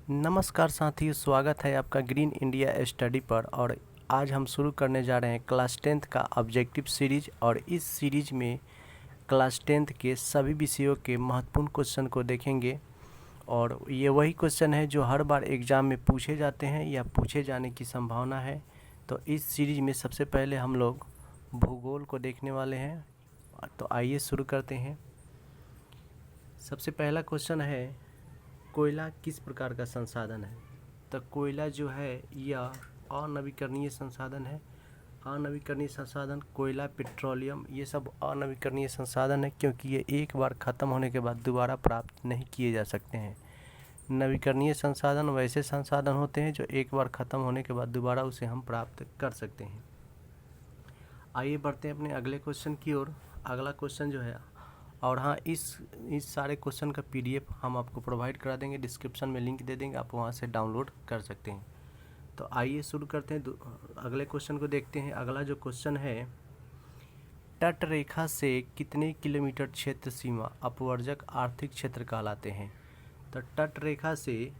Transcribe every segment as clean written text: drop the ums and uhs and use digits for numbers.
नमस्कार साथियों, स्वागत है आपका ग्रीन इंडिया स्टडी पर। और आज हम शुरू करने जा रहे हैं क्लास 10th का ऑब्जेक्टिव सीरीज। और इस सीरीज में क्लास 10th के सभी विषयों के महत्वपूर्ण क्वेश्चन को देखेंगे। और ये वही क्वेश्चन है जो हर बार एग्ज़ाम में पूछे जाते हैं या पूछे जाने की संभावना है। तो इस सीरीज में सबसे पहले हम लोग भूगोल को देखने वाले हैं। तो आइए शुरू करते हैं। सबसे पहला क्वेश्चन है, कोयला किस प्रकार का संसाधन है? तो कोयला जो है यह अनवीकरणीय संसाधन है। अनवीकरणीय संसाधन कोयला, पेट्रोलियम, ये सब अनवीकरणीय संसाधन है क्योंकि ये एक बार ख़त्म होने के बाद दोबारा प्राप्त नहीं किए जा सकते हैं। नवीकरणीय संसाधन वैसे संसाधन होते हैं जो एक बार ख़त्म होने के बाद दोबारा उसे हम प्राप्त कर सकते हैं। आइए बढ़ते हैं अपने अगले क्वेश्चन की ओर। अगला क्वेश्चन जो है, और हाँ, इस सारे क्वेश्चन का पीडीएफ हम आपको प्रोवाइड करा देंगे, डिस्क्रिप्शन में लिंक दे देंगे, आप वहाँ से डाउनलोड कर सकते हैं। तो आइए शुरू करते हैं, अगले क्वेश्चन को देखते हैं। अगला जो क्वेश्चन है, तट रेखा से कितने किलोमीटर क्षेत्र सीमा अपवर्जक आर्थिक क्षेत्र कहलाते हैं? तो तट रेखा से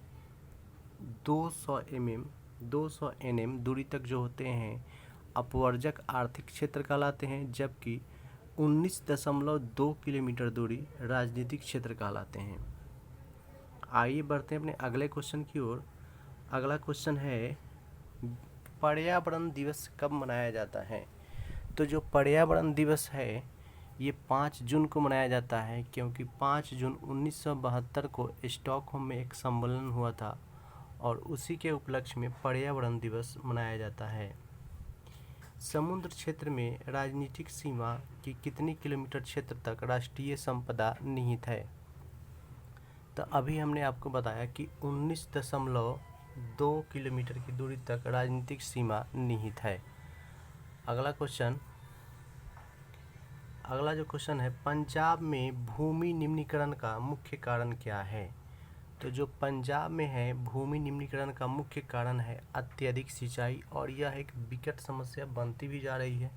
200 nm दूरी तक जो होते हैं अपवर्जक आर्थिक क्षेत्र कहलाते हैं, जबकि 19.2 किलोमीटर दूरी राजनीतिक क्षेत्र कहलाते हैं। आइए बढ़ते हैं अपने अगले क्वेश्चन की ओर। अगला क्वेश्चन है, पर्यावरण दिवस कब मनाया जाता है? तो जो पर्यावरण दिवस है ये 5 जून को मनाया जाता है, क्योंकि 5 जून 1972 को स्टॉकहोम में एक सम्मेलन हुआ था और उसी के उपलक्ष्य में पर्यावरण दिवस मनाया जाता है। समुद्र क्षेत्र में राजनीतिक सीमा की कितनी किलोमीटर क्षेत्र तक राष्ट्रीय संपदा निहित है? तो अभी हमने आपको बताया कि 19.2 किलोमीटर की दूरी तक राजनीतिक सीमा निहित है। अगला जो क्वेश्चन है, पंजाब में भूमि निम्नीकरण का मुख्य कारण क्या है? तो जो पंजाब में है भूमि निम्नीकरण का मुख्य कारण है अत्यधिक सिंचाई, और यह एक विकट समस्या बनती भी जा रही है।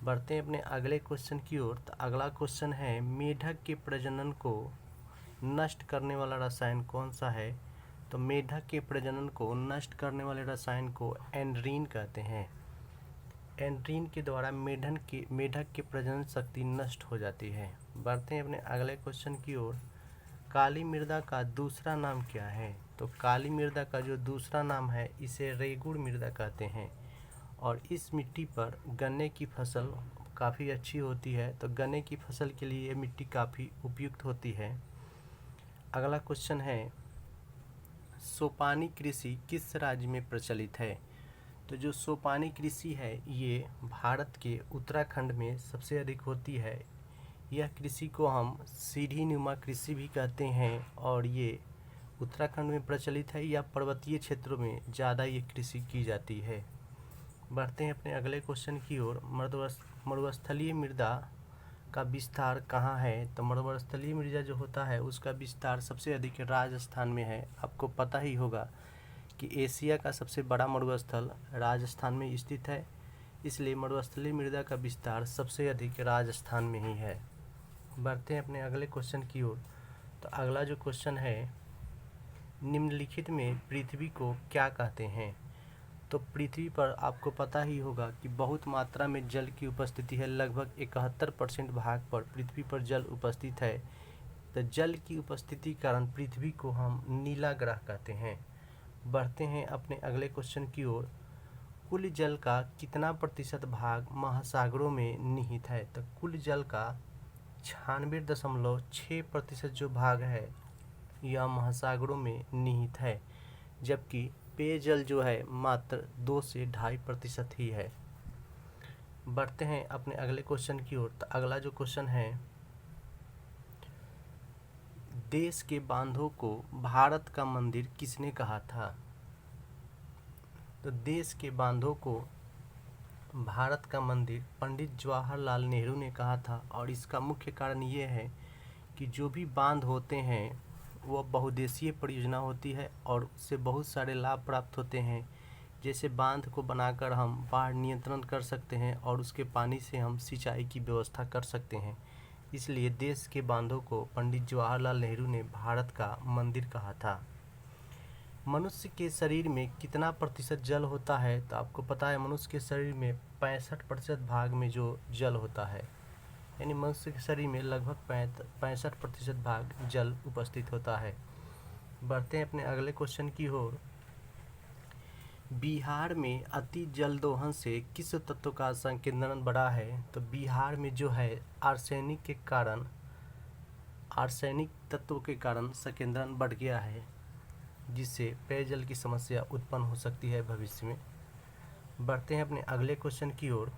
बढ़ते हैं अपने अगले क्वेश्चन की ओर। तो अगला क्वेश्चन है, मेढक के प्रजनन को नष्ट करने वाला रसायन कौन सा है? तो मेढक के प्रजनन को नष्ट करने वाले रसायन को एंड्रीन कहते हैं। एंड्रीन के द्वारा मेढक की प्रजनन शक्ति नष्ट हो जाती है। बढ़ते हैं अपने अगले क्वेश्चन की ओर। काली मृदा का दूसरा नाम क्या है? तो काली मृदा का जो दूसरा नाम है इसे रेगुड़ मृदा कहते हैं, और इस मिट्टी पर गन्ने की फसल काफ़ी अच्छी होती है। तो गन्ने की फसल के लिए ये मिट्टी काफ़ी उपयुक्त होती है। अगला क्वेश्चन है, सोपानी कृषि किस राज्य में प्रचलित है? तो जो सोपानी कृषि है ये भारत के उत्तराखंड में सबसे अधिक होती है। यह कृषि को हम सीढ़ी नुमा कृषि भी कहते हैं, और ये उत्तराखंड में प्रचलित है या पर्वतीय क्षेत्रों में ज़्यादा ये कृषि की जाती है। बढ़ते हैं अपने अगले क्वेश्चन की ओर। मरुस्थलीय मृदा का विस्तार कहाँ है? तो मरुस्थलीय मृदा जो होता है उसका विस्तार सबसे अधिक राजस्थान में है। आपको पता ही होगा कि एशिया का सबसे बड़ा मरुस्थल राजस्थान में स्थित है, इसलिए मरुस्थलीय मृदा का विस्तार सबसे अधिक राजस्थान में ही है। बढ़ते हैं अपने अगले क्वेश्चन की ओर। तो अगला जो क्वेश्चन है, निम्नलिखित में पृथ्वी को क्या कहते हैं? तो पृथ्वी पर आपको पता ही होगा कि बहुत मात्रा में जल की उपस्थिति है। लगभग 71% भाग पर पृथ्वी पर जल उपस्थित है। तो जल की उपस्थिति कारण पृथ्वी को हम नीला ग्रह कहते हैं। बढ़ते हैं अपने अगले क्वेश्चन की ओर। कुल जल का कितना प्रतिशत भाग महासागरों में निहित है? तो कुल जल का 96.6% जो भाग है यह महासागरों में निहित है, जबकि पेयजल जो है मात्र 2 से 2.5% ही है। बढ़ते हैं अपने अगले क्वेश्चन की ओर। तो अगला जो क्वेश्चन है, देश के बांधों को भारत का मंदिर किसने कहा था? तो देश के बांधों को भारत का मंदिर पंडित जवाहरलाल नेहरू ने कहा था, और इसका मुख्य कारण ये है कि जो भी बांध होते हैं वह बहुउद्देशीय परियोजना होती है और उससे बहुत सारे लाभ प्राप्त होते हैं। जैसे बांध को बनाकर हम बाढ़ नियंत्रण कर सकते हैं और उसके पानी से हम सिंचाई की व्यवस्था कर सकते हैं। इसलिए देश के बांधों को पंडित जवाहरलाल नेहरू ने भारत का मंदिर कहा था। मनुष्य के शरीर में कितना प्रतिशत जल होता है? तो आपको पता है मनुष्य के शरीर में 65% भाग में जो जल होता है, यानी मनुष्य के शरीर में लगभग 65% भाग जल उपस्थित होता है। बढ़ते हैं अपने अगले क्वेश्चन की ओर। बिहार में अति जल दोहन से किस तत्व का संकेंद्रण बढ़ा है? तो बिहार में जो है आर्सेनिक तत्व के कारण संकेंद्रण बढ़ गया है, जिससे पेयजल की समस्या उत्पन्न हो सकती है भविष्य में। बढ़ते हैं अपने अगले क्वेश्चन की ओर।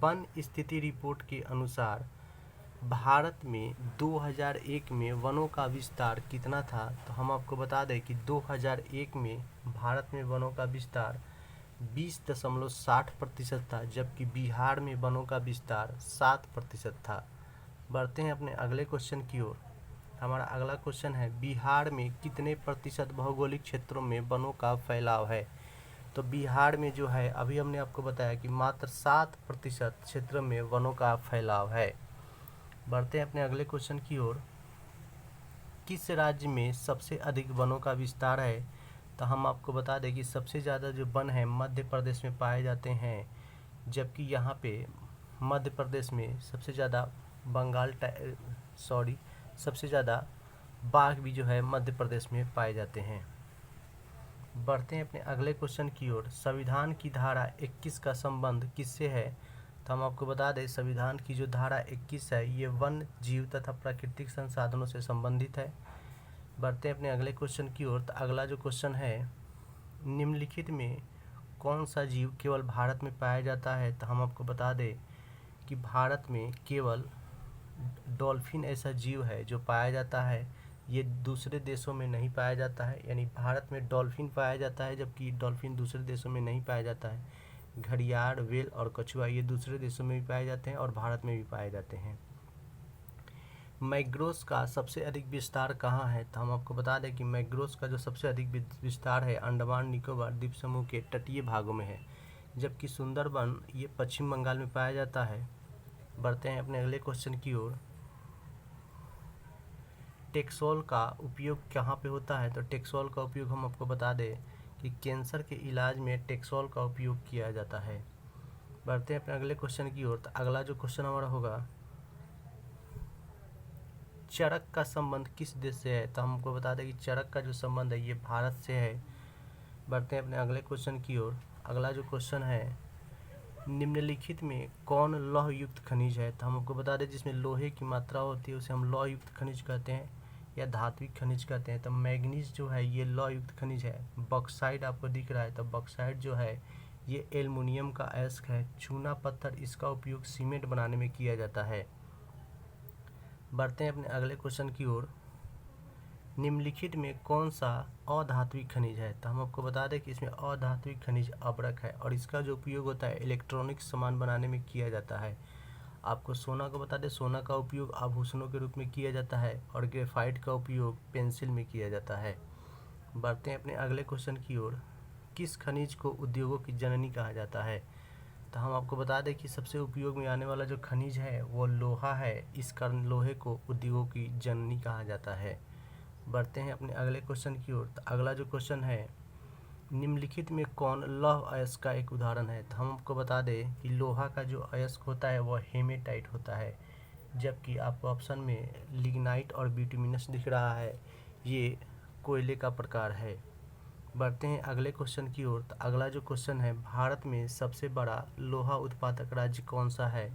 वन स्थिति रिपोर्ट के अनुसार भारत में 2001 में वनों का विस्तार कितना था? तो हम आपको बता दें कि 2001 में भारत में वनों का विस्तार 20.60% था, जबकि बिहार में वनों का विस्तार 7% था। बढ़ते हैं अपने अगले क्वेश्चन की ओर। हमारा अगला क्वेश्चन है, बिहार में कितने प्रतिशत भौगोलिक क्षेत्रों में वनों का फैलाव है? तो बिहार में जो है, अभी हमने आपको बताया कि मात्र 7% क्षेत्र में वनों का फैलाव है। बढ़ते हैं अपने अगले क्वेश्चन की ओर। किस राज्य में सबसे अधिक वनों का विस्तार है? तो हम आपको बता दें कि सबसे ज़्यादा जो वन है मध्य प्रदेश में पाए जाते हैं, जबकि यहाँ पे मध्य प्रदेश में सबसे ज़्यादा सबसे ज़्यादा बाघ भी जो है मध्य प्रदेश में पाए जाते हैं। बढ़ते हैं अपने अगले क्वेश्चन की ओर। संविधान की धारा 21 का संबंध किससे है? तो हम आपको बता दें संविधान की जो धारा 21 है ये वन, जीव तथा प्राकृतिक संसाधनों से संबंधित है। बढ़ते हैं अपने अगले क्वेश्चन की ओर। तो अगला जो क्वेश्चन है, निम्नलिखित में कौन सा जीव केवल भारत में पाया जाता है? तो हम आपको बता दें कि भारत में केवल डॉल्फिन ऐसा जीव है जो पाया जाता है, ये दूसरे देशों में नहीं पाया जाता है। यानी भारत में डॉल्फिन पाया जाता है, जबकि डॉल्फिन दूसरे देशों में नहीं पाया जाता है। घड़ियाल, व्हेल और कछुआ ये दूसरे देशों में भी पाए जाते हैं और भारत में भी पाए जाते हैं। मैग्रोव्स का सबसे अधिक विस्तार कहाँ है? तो हम आपको बता दें कि मैग्रोव्स का जो सबसे अधिक विस्तार है अंडमान निकोबार द्वीप समूह के तटीय भागों में है, जबकि सुंदरबन ये पश्चिम बंगाल में पाया जाता है। बढ़ते हैं अपने अगले क्वेश्चन की ओर। टेक्सोल का उपयोग कहाँ पे होता है? तो टेक्सोल का उपयोग हम आपको बता दें कि कैंसर के इलाज में टेक्सोल का उपयोग किया जाता है। बढ़ते हैं अपने अगले क्वेश्चन की ओर। तो अगला जो क्वेश्चन हमारा होगा, चरक का संबंध किस देश से है? तो हम आपको बता दें कि चरक का जो संबंध है ये भारत से है। बढ़ते हैं अपने अगले क्वेश्चन की ओर। अगला जो क्वेश्चन है, निम्नलिखित में कौन लौह युक्त खनिज है? तो हम आपको बता दें जिसमें लोहे की मात्रा होती है उसे हम लौह युक्त खनिज कहते हैं या धात्विक खनिज कहते हैं। तो मैग्नीज जो है ये लौह युक्त खनिज है। बॉक्साइट आपको दिख रहा है, तो बॉक्साइट जो है ये एल्युमिनियम का अयस्क है। चूना पत्थर, इसका उपयोग सीमेंट बनाने में किया जाता है। बढ़ते हैं अपने अगले क्वेश्चन की ओर। निम्नलिखित में कौन सा अधात्विक खनिज है? तो हम आपको बता दें कि इसमें अधात्विक खनिज अब्रक है और इसका जो उपयोग होता है इलेक्ट्रॉनिक सामान बनाने में किया जाता है। आपको सोना को बता दें, सोना का उपयोग आभूषणों के रूप में किया जाता है और ग्रेफाइट का उपयोग पेंसिल में किया जाता है। बढ़ते हैं अपने अगले क्वेश्चन की ओर। किस खनिज को उद्योगों की जननी कहा जाता है? तो हम आपको बता दें कि सबसे उपयोग में आने वाला जो खनिज है वो लोहा है, इस कारण लोहे को उद्योगों की जननी कहा जाता है। बढ़ते हैं अपने अगले क्वेश्चन की ओर। तो अगला जो क्वेश्चन है, निम्नलिखित में कौन लौह अयस्क का एक उदाहरण है? तो हम आपको बता दें कि लोहा का जो अयस्क होता है वह हेमेटाइट होता है, जबकि आपको ऑप्शन में लिग्नाइट और बिटुमिनस दिख रहा है, ये कोयले का प्रकार है। बढ़ते हैं अगले क्वेश्चन की ओर। तो अगला जो क्वेश्चन है, भारत में सबसे बड़ा लोहा उत्पादक राज्य कौन सा है?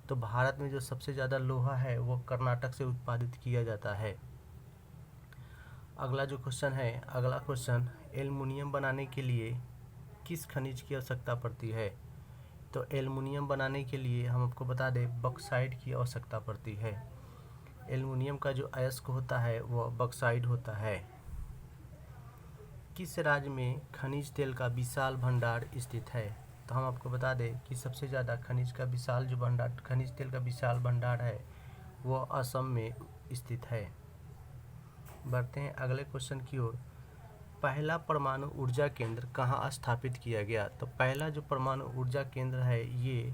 तो भारत में जो सबसे ज़्यादा लोहा है वो कर्नाटक से उत्पादित किया जाता है। अगला जो क्वेश्चन है, अगला क्वेश्चन, एल्युमिनियम बनाने के लिए किस खनिज की आवश्यकता पड़ती है? तो एल्युमिनियम बनाने के लिए हम आपको बता दें बॉक्साइट की आवश्यकता पड़ती है। एल्युमिनियम का जो अयस्क होता है वह बॉक्साइट होता है। किस राज्य में खनिज तेल का विशाल भंडार स्थित है? तो हम आपको बता दें कि सबसे ज़्यादा खनिज तेल का विशाल भंडार है वह असम में स्थित है। बढ़ते हैं अगले क्वेश्चन की ओर। पहला परमाणु ऊर्जा केंद्र कहाँ स्थापित किया गया? तो पहला जो परमाणु ऊर्जा केंद्र है ये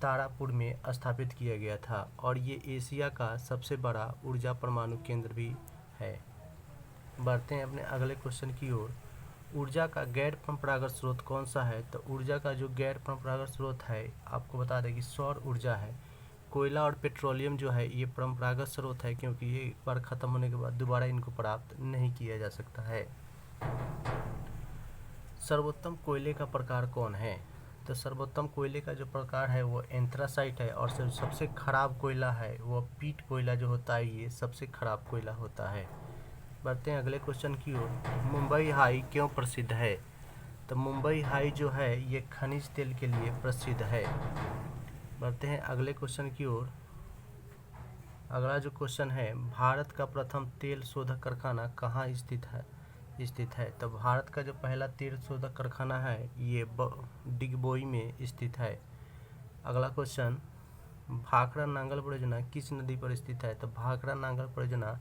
तारापुर में स्थापित किया गया था और ये एशिया का सबसे बड़ा ऊर्जा परमाणु केंद्र भी है। बढ़ते हैं अपने अगले क्वेश्चन की ओर। ऊर्जा का गैर परंपरागत स्रोत कौन सा है? तो ऊर्जा का जो गैर परंपरागत स्रोत है, आपको बता दें कि सौर ऊर्जा है। कोयला और पेट्रोलियम जो है ये परंपरागत स्रोत है, क्योंकि ये एक बार ख़त्म होने के बाद दोबारा इनको प्राप्त नहीं किया जा सकता है। सर्वोत्तम कोयले का प्रकार कौन है? तो सर्वोत्तम कोयले का जो प्रकार है वो एंथ्रासाइट है, और सबसे खराब कोयला है वो पीट कोयला जो होता है, ये सबसे खराब कोयला होता है। बढ़ते हैं अगले क्वेश्चन की ओर। मुंबई हाई क्यों प्रसिद्ध है? तो मुंबई हाई जो है ये खनिज तेल के लिए प्रसिद्ध है। बढ़ते हैं अगले क्वेश्चन की ओर। अगला जो क्वेश्चन है, भारत का प्रथम तेल शोधक कारखाना कहाँ स्थित है? तो भारत का जो पहला तेल शोधक कारखाना है ये डिगबोई में स्थित है। अगला क्वेश्चन, भाखड़ा नांगल परियोजना किस नदी पर स्थित है? तो भाखड़ा नांगल परियोजना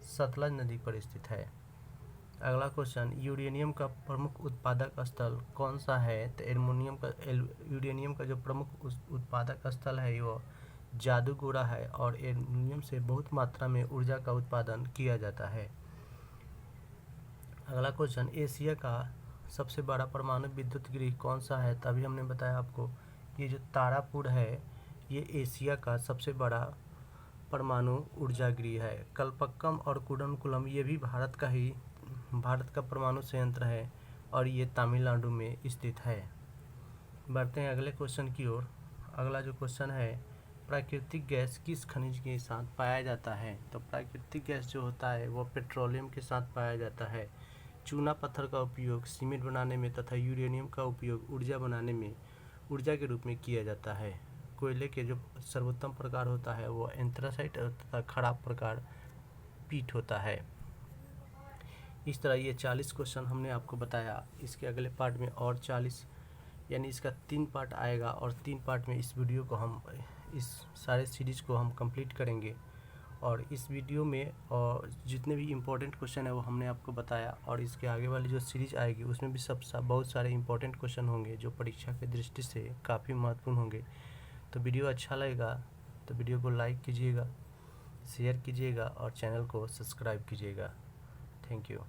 सतलज नदी पर स्थित है। अगला क्वेश्चन, यूरेनियम का प्रमुख उत्पादक स्थल कौन सा है? तो यूरेनियम का जो प्रमुख उत्पादक स्थल है वो जादूगोड़ा है, और यूरेनियम से बहुत मात्रा में ऊर्जा का उत्पादन किया जाता है। अगला क्वेश्चन, एशिया का सबसे बड़ा परमाणु विद्युत गृह कौन सा है? तभी हमने बताया आपको, ये जो तारापुर है ये एशिया का सबसे बड़ा परमाणु ऊर्जा गृह है। कलपक्कम और कुडनकुलम ये भी भारत का परमाणु संयंत्र है, और ये तमिलनाडु में स्थित है। बढ़ते हैं अगले क्वेश्चन की ओर। अगला जो क्वेश्चन है, प्राकृतिक गैस किस खनिज के साथ पाया जाता है? तो प्राकृतिक गैस जो होता है वो पेट्रोलियम के साथ पाया जाता है। चूना पत्थर का उपयोग सीमेंट बनाने में तथा यूरेनियम का उपयोग ऊर्जा के रूप में किया जाता है। कोयले के जो सर्वोत्तम प्रकार होता है वो एंथ्रासाइट तथा खराब प्रकार पीट होता है। इस तरह ये 40 क्वेश्चन हमने आपको बताया। इसके अगले पार्ट में और 40, यानी इसका 3 पार्ट आएगा, और 3 पार्ट में इस सारे सीरीज को हम कंप्लीट करेंगे। और इस वीडियो में और जितने भी इम्पोर्टेंट क्वेश्चन है वो हमने आपको बताया, और इसके आगे वाली जो सीरीज आएगी उसमें भी बहुत सारे इम्पोर्टेंट क्वेश्चन होंगे जो परीक्षा की दृष्टि से काफ़ी महत्वपूर्ण होंगे। तो वीडियो अच्छा लगेगा तो वीडियो को लाइक कीजिएगा, शेयर कीजिएगा और चैनल को सब्सक्राइब कीजिएगा। Thank you.